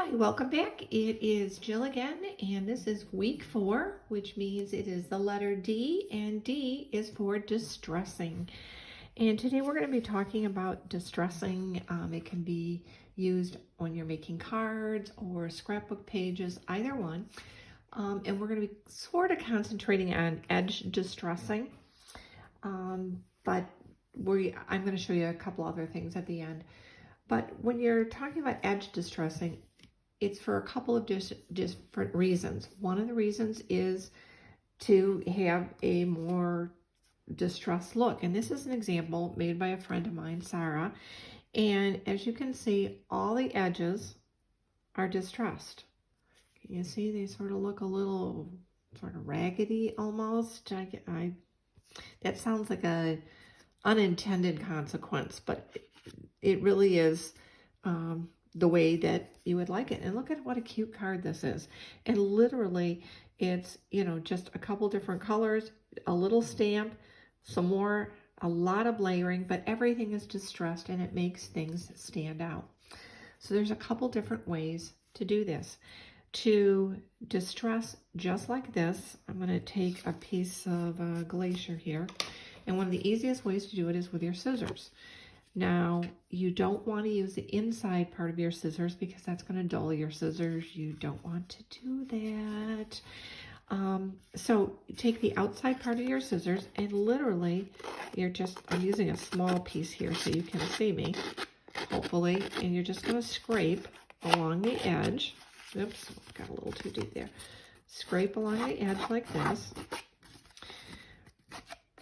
Hi, welcome back. It is Jill again, and this is week 4, which means it is the letter D, and D is for distressing. And today we're going to be talking about distressing. It can be used when you're making cards or scrapbook pages, either one. And we're going to be sort of concentrating on edge distressing, but I'm going to show you a couple other things at the end. But when you're talking about edge distressing, it's for a couple of different reasons. One of the reasons is to have a more distressed look. And this is an example made by a friend of mine, Sarah. And as you can see, all the edges are distressed. Can you see they sort of look a little sort of raggedy almost? That sounds like a unintended consequence, but it really is the way that you would like it. And look at what a cute card this is. And literally it's, just a couple different colors, a little stamp, some more, a lot of layering, but everything is distressed and it makes things stand out. So there's a couple different ways to do this. To distress just like this, I'm going to take a piece of glacier here. And one of the easiest ways to do it is with your scissors. Now, you don't want to use the inside part of your scissors because that's going to dull your scissors. You don't want to do that. So take the outside part of your scissors and literally I'm using a small piece here so you can see me, hopefully, and you're just going to scrape along the edge. Oops, got a little too deep there. Scrape along the edge like this.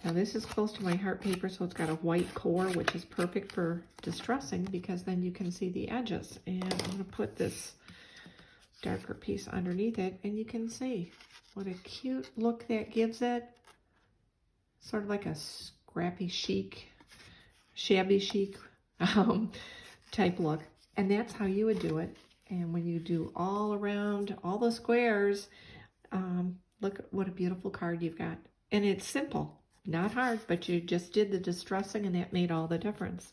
Now this is close to my heart paper, so it's got a white core, which is perfect for distressing because then you can see the edges. And I'm going to put this darker piece underneath it, and you can see what a cute look that gives it. Sort of like a scrappy chic, shabby chic type look. And that's how you would do it. And when you do all around all the squares, look what a beautiful card you've got. And it's simple. Not hard, but you just did the distressing and that made all the difference.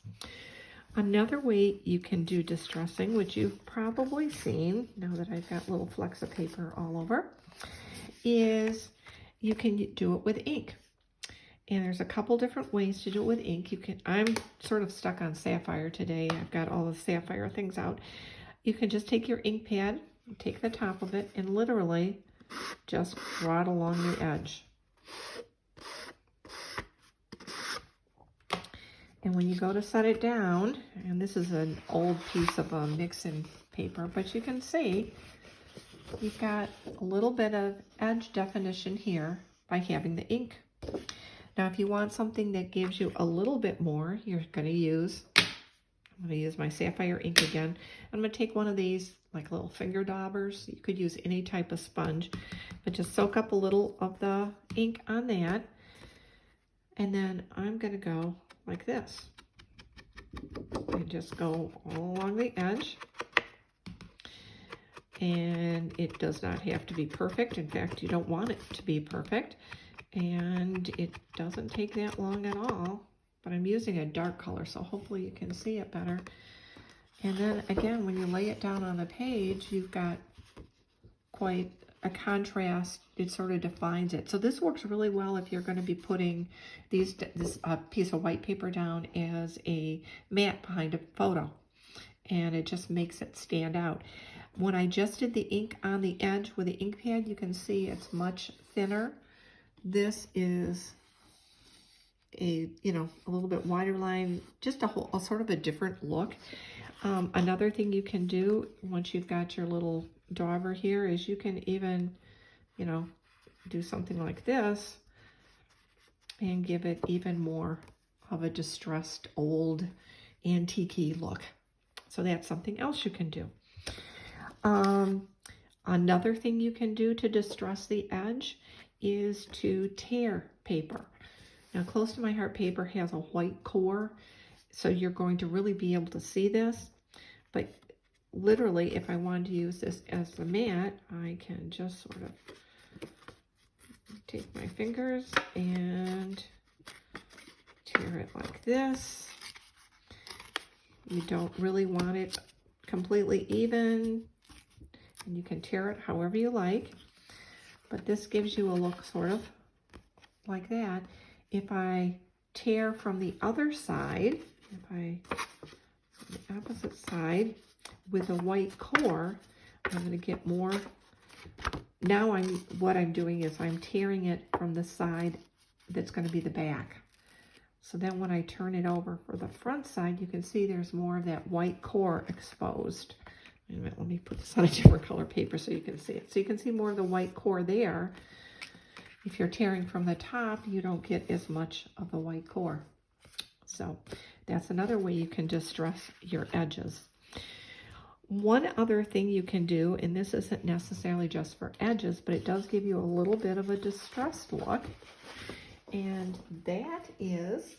Another way you can do distressing, which you've probably seen, now that I've got little flecks of paper all over, is you can do it with ink. And there's a couple different ways to do it with ink. I'm sort of stuck on sapphire today. I've got all the sapphire things out. You can just take your ink pad, take the top of it, and literally just draw it along the edge. And when you go to set it down, and this is an old piece of mixing paper, but you can see you've got a little bit of edge definition here by having the ink. Now, if you want something that gives you a little bit more, I'm going to use my sapphire ink again. I'm going to take one of these like little finger daubers. You could use any type of sponge, but just soak up a little of the ink on that. And then I'm going to go like this. And just go all along the edge. And it does not have to be perfect. In fact, you don't want it to be perfect. And it doesn't take that long at all. But I'm using a dark color, so hopefully you can see it better. And then again, when you lay it down on the page, you've got quite a contrast. It sort of defines it. So this works really well if you're going to be putting this piece of white paper down as a mat behind a photo, and it just makes it stand out. When I just did the ink on the edge with the ink pad, you can see it's much thinner. This is a little bit wider line, just a sort of a different look. Another thing you can do once you've got your little dauber here is you can even, do something like this and give it even more of a distressed old antique-y look. So that's something else you can do. Another thing you can do to distress the edge is to tear paper. Now, close to my heart paper has a white core, so you're going to really be able to see this. But literally, if I wanted to use this as a mat, I can just sort of take my fingers and tear it like this. You don't really want it completely even. And you can tear it however you like, but this gives you a look sort of like that. If I tear from the other side, the opposite side with a white core, I'm going to get more. Now what I'm doing is I'm tearing it from the side that's going to be the back. So then when I turn it over for the front side, you can see there's more of that white core exposed. Wait a minute, let me put this on a different color paper so you can see it. So you can see more of the white core there. If you're tearing from the top, you don't get as much of the white core. So that's another way you can distress your edges. One other thing you can do, and this isn't necessarily just for edges, but it does give you a little bit of a distressed look, and that is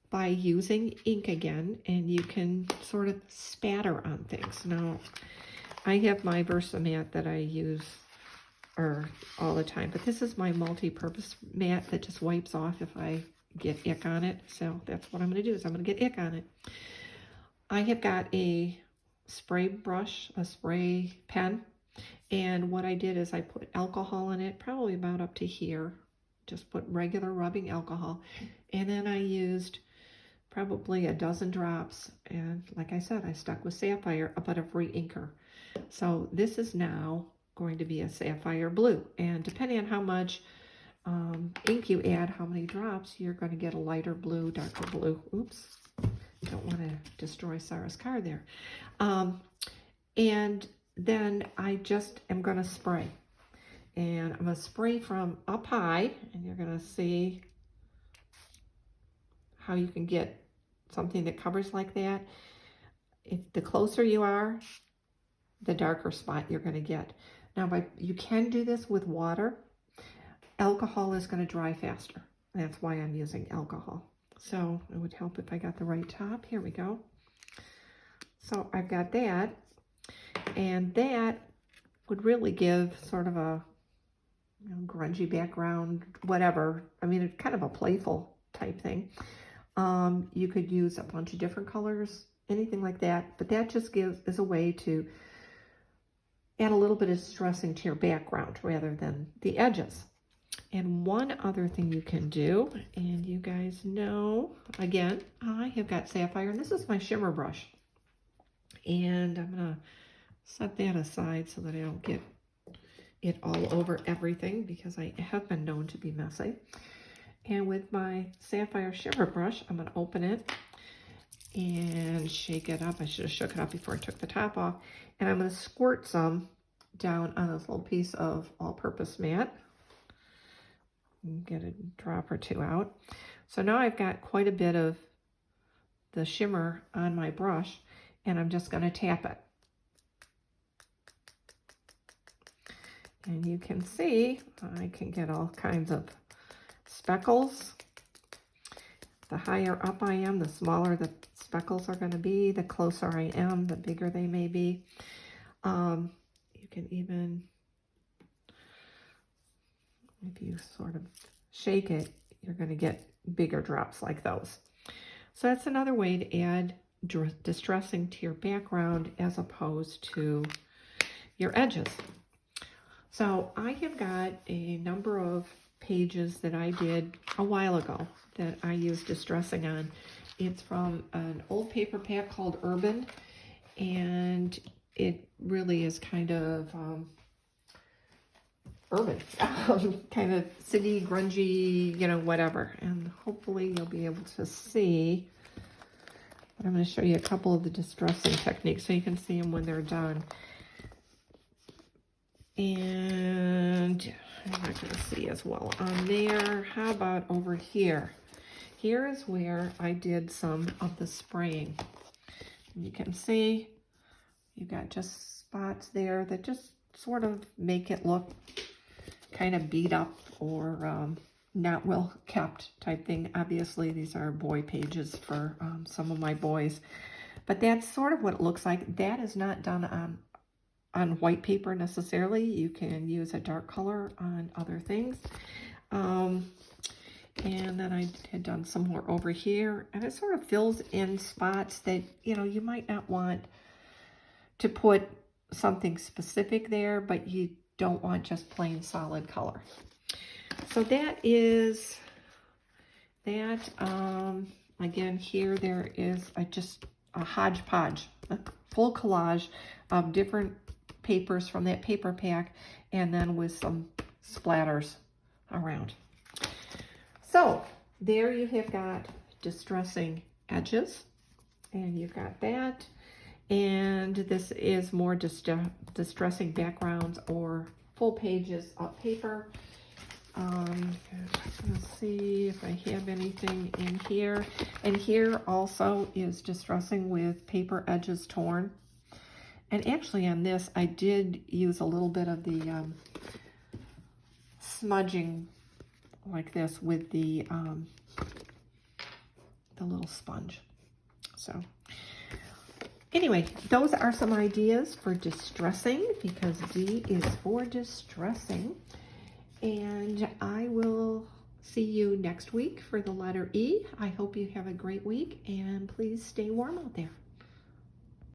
by using ink again, and you can sort of spatter on things. Now, I have my Versamat that I use all the time, but this is my multi-purpose mat that just wipes off if I get ick on it. So that's what I'm going to do, is I'm going to get ick on it. I have got a spray brush, a spray pen, and what I did is I put alcohol in it, probably about up to here. Just put regular rubbing alcohol, and then I used probably a dozen drops, and like I said, I stuck with Sapphire, but of re-inker. So this is now going to be a Sapphire blue, and depending on how much ink you add, how many drops, you're going to get a lighter blue, darker blue. Oops, don't want to destroy Sarah's card there. And then I just am going to spray. And I'm going to spray from up high, and you're going to see how you can get something that covers like that. If the closer you are, the darker spot you're going to get. Now, you can do this with water. Alcohol is going to dry faster. That's why I'm using alcohol. So it would help if I got the right top. Here we go. So I've got that, and that would really give sort of a grungy background, whatever. I mean, it's kind of a playful type thing. You could use a bunch of different colors, anything like that, but that just is a way to add a little bit of distressing to your background rather than the edges. And one other thing you can do, and you guys know, again, I have got Sapphire, and this is my shimmer brush. And I'm going to set that aside so that I don't get it all over everything, because I have been known to be messy. And with my Sapphire shimmer brush, I'm going to open it and shake it up. I should have shook it up before I took the top off. And I'm going to squirt some down on this little piece of all-purpose mat. Get a drop or two out. So now I've got quite a bit of the shimmer on my brush, and I'm just going to tap it. And you can see I can get all kinds of speckles. The higher up I am, the smaller the speckles are going to be. The closer I am, the bigger they may be. You can even, if you sort of shake it, you're going to get bigger drops like those. So that's another way to add distressing to your background as opposed to your edges. So I have got a number of pages that I did a while ago that I used distressing on. It's from an old paper pack called Urban, and it really is kind of urban, kind of city, grungy, you know, whatever. And hopefully you'll be able to see. But I'm going to show you a couple of the distressing techniques so you can see them when they're done. And I'm not going to see as well on there. How about over here? Here is where I did some of the spraying. You can see you've got just spots there that just sort of make it look kind of beat up or not well kept type thing. Obviously, these are boy pages for some of my boys. But that's sort of what it looks like. That is not done on white paper necessarily. You can use a dark color on other things. And then I had done some more over here, and it sort of fills in spots that, you know, you might not want to put something specific there, but you don't want just plain solid color. So that is that. Again, here there is just a hodgepodge, a full collage of different papers from that paper pack, and then with some splatters around. So there you have got distressing edges, and you've got that. And this is more distressing backgrounds or full pages of paper. Let's see if I have anything in here. And here also is distressing with paper edges torn. And actually on this, I did use a little bit of the smudging like this with the little sponge. So anyway, those are some ideas for distressing, because D is for distressing. And I will see you next week for the letter E. I hope you have a great week, and please stay warm out there.